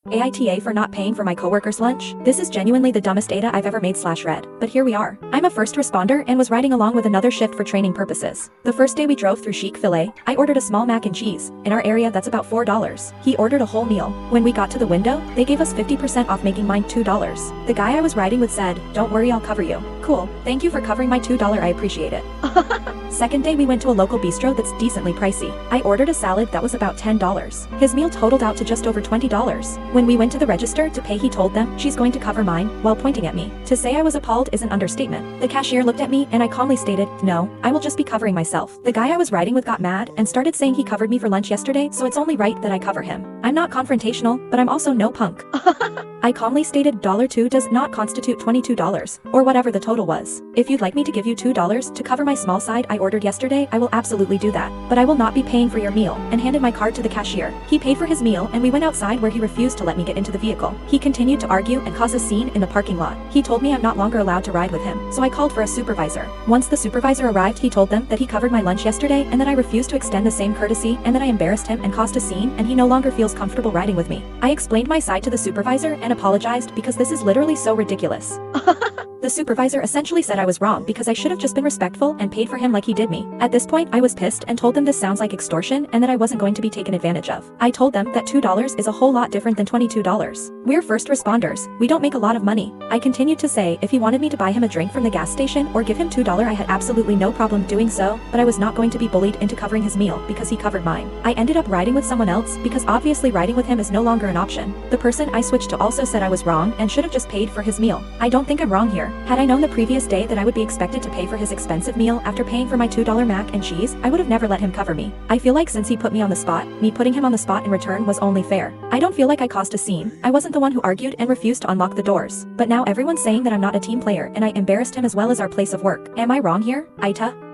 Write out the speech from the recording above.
AITA for not paying for my coworkers' lunch. This is genuinely the dumbest AITAH I've ever made / read. But here we are. I'm a first responder and was riding along with another shift for training purposes. The first day we drove through Chick-fil-A, I ordered a small mac and cheese. In our area that's about $4. He ordered a whole meal. When we got to the window, they gave us 50% off, making mine $2. The guy I was riding with said, "Don't worry, I'll cover you." Cool, thank you for covering my $2, I appreciate it. Second day we went to a local bistro that's decently pricey. I ordered a salad that was about $10. His meal totaled out to just over $20. When we went to the register to pay, he told them, "She's going to cover mine," while pointing at me. To say I was appalled is an understatement. The cashier looked at me and I calmly stated, "No, I will just be covering myself." The guy I was riding with got mad and started saying he covered me for lunch yesterday, so it's only right that I cover him. I'm not confrontational, but I'm also no punk. I calmly stated $2 does not constitute $22, or whatever the total was. If you'd like me to give you $2 to cover my small side I ordered yesterday, I will absolutely do that. But I will not be paying for your meal, and handed my card to the cashier. He paid for his meal and we went outside, where he refused to let me get into the vehicle. He continued to argue and cause a scene in the parking lot. He told me I'm not longer allowed to ride with him, so I called for a supervisor. Once the supervisor arrived, he told them that he covered my lunch yesterday and that I refused to extend the same courtesy, and that I embarrassed him and caused a scene, and he no longer feels comfortable riding with me. I explained my side to the supervisor and apologized because this is literally so ridiculous. The supervisor essentially said I was wrong because I should have just been respectful and paid for him like he did me. At this point, I was pissed and told them this sounds like extortion and that I wasn't going to be taken advantage of. I told them that $2 is a whole lot different than $22. We're first responders. We don't make a lot of money. I continued to say if he wanted me to buy him a drink from the gas station or give him $2, I had absolutely no problem doing so, but I was not going to be bullied into covering his meal because he covered mine. I ended up riding with someone else because obviously riding with him is no longer an option. The person I switched to also said I was wrong and should have just paid for his meal. I don't think I'm wrong here. Had I known the previous day that I would be expected to pay for his expensive meal after paying for my $2 mac and cheese, I would have never let him cover me. I feel like since he put me on the spot, me putting him on the spot in return was only fair. I don't feel like I caused a scene. I wasn't the one who argued and refused to unlock the doors. But now everyone's saying that I'm not a team player and I embarrassed him as well as our place of work. Am I wrong here, AITAH?